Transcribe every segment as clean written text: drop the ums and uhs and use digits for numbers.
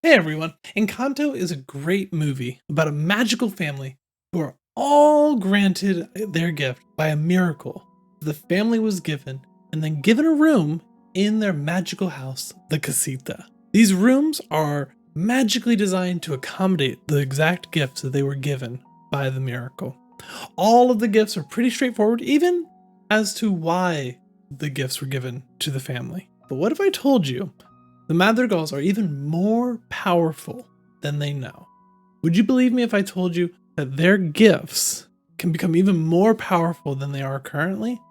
Hey everyone, Encanto is a great movie about a magical family who are all granted their gift by a miracle. The family was given and then given a room in their magical house, the casita. These rooms are magically designed to accommodate the exact gifts that they were given by the miracle. All of the gifts are pretty straightforward, even as to why the gifts were given to the family. But what if I told you the Madrigals are even more powerful than they know? Would you believe me if I told you that their gifts can become even more powerful than they are currently?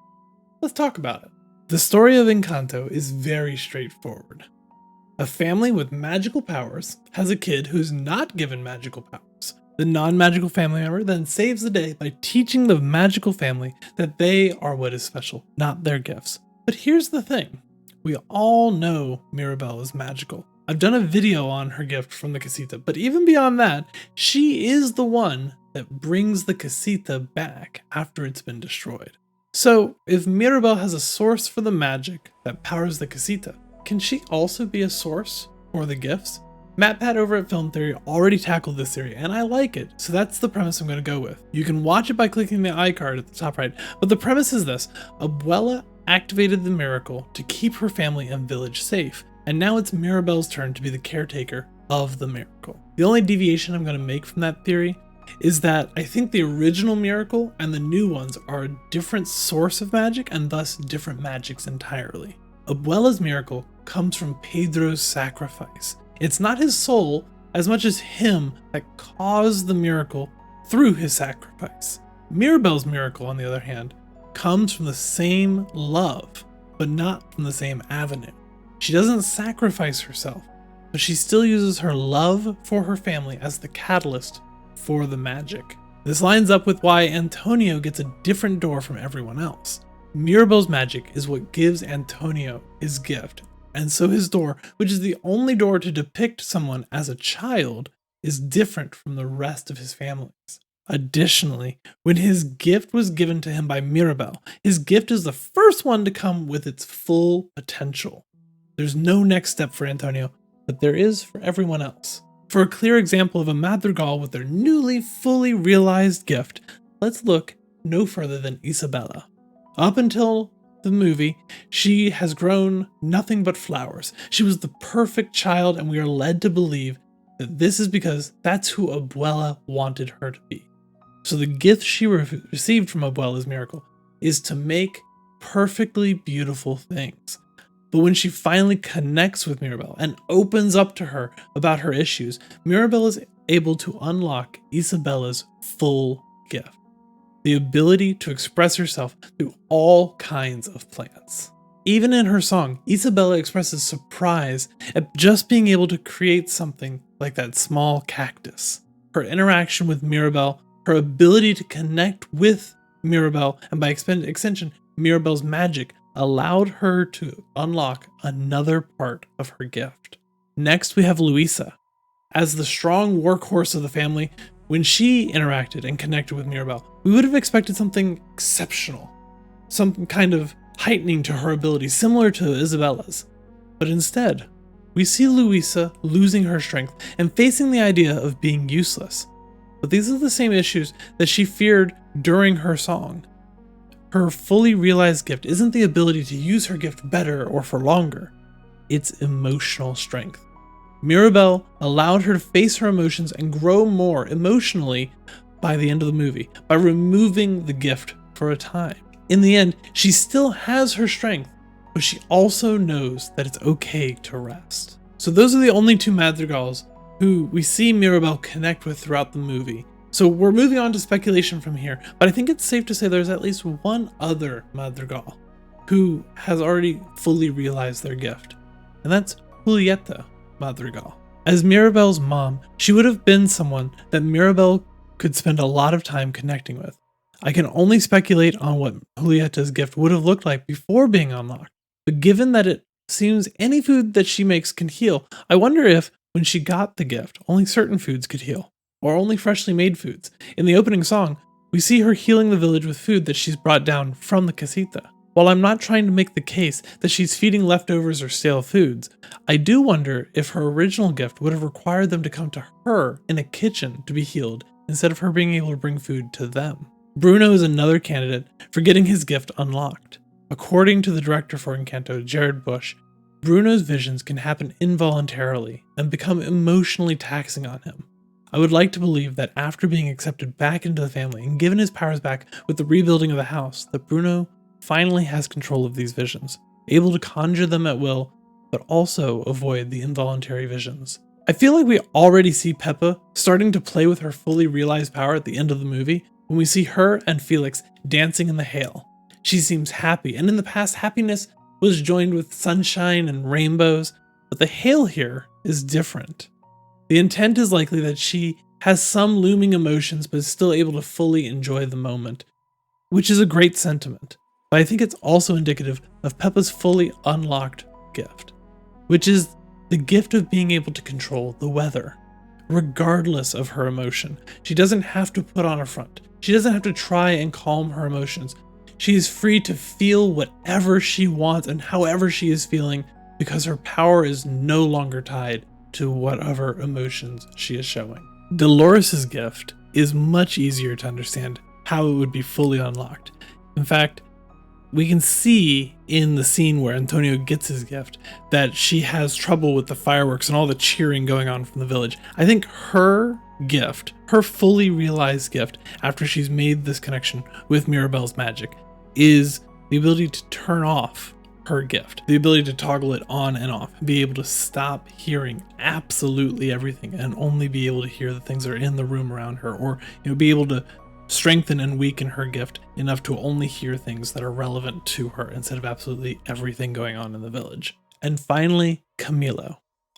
Let's talk about it. The story of Encanto is very straightforward. A family with magical powers has a kid who's not given magical powers. The non-magical family member then saves the day by teaching the magical family that they are what is special, not their gifts. But here's the thing. We all know Mirabel is magical. I've done a video on her gift from the casita, but even beyond that, she is the one that brings the casita back after it's been destroyed. So if Mirabel has a source for the magic that powers the casita, can she also be a source for the gifts? MatPat over at Film Theory already tackled this theory, and I like it, so that's the premise I'm going to go with. You can watch it by clicking the iCard at the top right, but the premise is this. Abuela activated the miracle to keep her family and village safe, and now it's Mirabel's turn to be the caretaker of the miracle. The only deviation I'm going to make from that theory is that I think the original miracle and the new ones are a different source of magic and thus different magics entirely. Abuela's miracle comes from Pedro's sacrifice. It's not his soul as much as him that caused the miracle through his sacrifice. Mirabel's miracle, on the other hand, comes from the same love, but not from the same avenue. She doesn't sacrifice herself, but she still uses her love for her family as the catalyst for the magic. This lines up with why Antonio gets a different door from everyone else. Mirabel's magic is what gives Antonio his gift, and so his door, which is the only door to depict someone as a child, is different from the rest of his families. Additionally, when his gift was given to him by Mirabel, his gift is the first one to come with its full potential. There's no next step for Antonio, but there is for everyone else. For a clear example of a Madrigal with their newly fully realized gift, let's look no further than Isabella. Up until the movie, she has grown nothing but flowers. She was the perfect child, and we are led to believe that this is because that's who Abuela wanted her to be. So the gift she received from Abuela's miracle is to make perfectly beautiful things. But when she finally connects with Mirabel and opens up to her about her issues, Mirabel is able to unlock Isabella's full gift. The ability to express herself through all kinds of plants. Even in her song, Isabella expresses surprise at just being able to create something like that small cactus. Her interaction with Mirabel, her ability to connect with Mirabel, and by extension, Mirabel's magic, allowed her to unlock another part of her gift. Next, we have Louisa. As the strong workhorse of the family, when she interacted and connected with Mirabel, we would have expected something exceptional, some kind of heightening to her abilities similar to Isabella's. But instead, we see Louisa losing her strength and facing the idea of being useless. But these are the same issues that she feared during her song. Her fully realized gift isn't the ability to use her gift better or for longer. It's emotional strength. Mirabel allowed her to face her emotions and grow more emotionally by the end of the movie, by removing the gift for a time. In the end, she still has her strength, but she also knows that it's okay to rest. So those are the only two Madrigals who we see Mirabel connect with throughout the movie. So we're moving on to speculation from here, but I think it's safe to say there's at least one other Madrigal who has already fully realized their gift, and that's Julieta Madrigal. As Mirabel's mom, she would have been someone that Mirabel could spend a lot of time connecting with. I can only speculate on what Julieta's gift would have looked like before being unlocked, but given that it seems any food that she makes can heal, I wonder if, when she got the gift, only certain foods could heal, or only freshly made foods. In the opening song, we see her healing the village with food that she's brought down from the casita. While I'm not trying to make the case that she's feeding leftovers or stale foods, I do wonder if her original gift would have required them to come to her in a kitchen to be healed instead of her being able to bring food to them. Bruno is another candidate for getting his gift unlocked. According to the director for Encanto, Jared Bush, Bruno's visions can happen involuntarily and become emotionally taxing on him. I would like to believe that after being accepted back into the family and given his powers back with the rebuilding of the house, that Bruno finally has control of these visions, able to conjure them at will, but also avoid the involuntary visions. I feel like we already see Peppa starting to play with her fully realized power at the end of the movie when we see her and Felix dancing in the hail. She seems happy, and in the past, happiness was joined with sunshine and rainbows, but the hail here is different. The intent is likely that she has some looming emotions but is still able to fully enjoy the moment, which is a great sentiment. But I think it's also indicative of Peppa's fully unlocked gift, which is the gift of being able to control the weather, regardless of her emotion. She doesn't have to put on a front. She doesn't have to try and calm her emotions. She is free to feel whatever she wants and however she is feeling because her power is no longer tied to whatever emotions she is showing. Dolores' gift is much easier to understand how it would be fully unlocked. In fact, we can see in the scene where Antonio gets his gift that she has trouble with the fireworks and all the cheering going on from the village. I think her gift, her fully realized gift after she's made this connection with Mirabel's magic, is the ability to turn off her gift, the ability to toggle it on and off, be able to stop hearing absolutely everything and only be able to hear the things that are in the room around her, or be able to strengthen and weaken her gift enough to only hear things that are relevant to her instead of absolutely everything going on in the village. And finally, Camilo.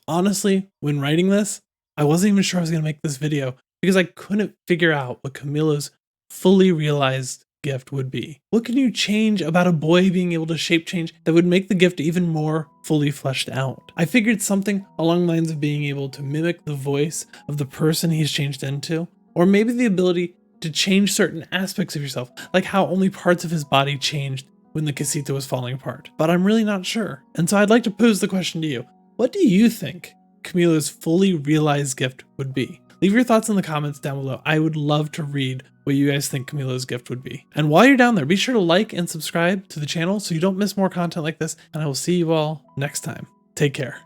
Honestly, when writing this, I wasn't even sure I was going to make this video because I couldn't figure out what Camilo's fully realized gift would be. What can you change about a boy being able to shape change that would make the gift even more fully fleshed out? I figured something along the lines of being able to mimic the voice of the person he's changed into, or maybe the ability to change certain aspects of yourself, like how only parts of his body changed when the casita was falling apart. But I'm really not sure. And so I'd like to pose the question to you. What do you think Camilo's fully realized gift would be? Leave your thoughts in the comments down below. I would love to read what you guys think Camilo's gift would be. And while you're down there, be sure to like and subscribe to the channel so you don't miss more content like this. And I will see you all next time. Take care.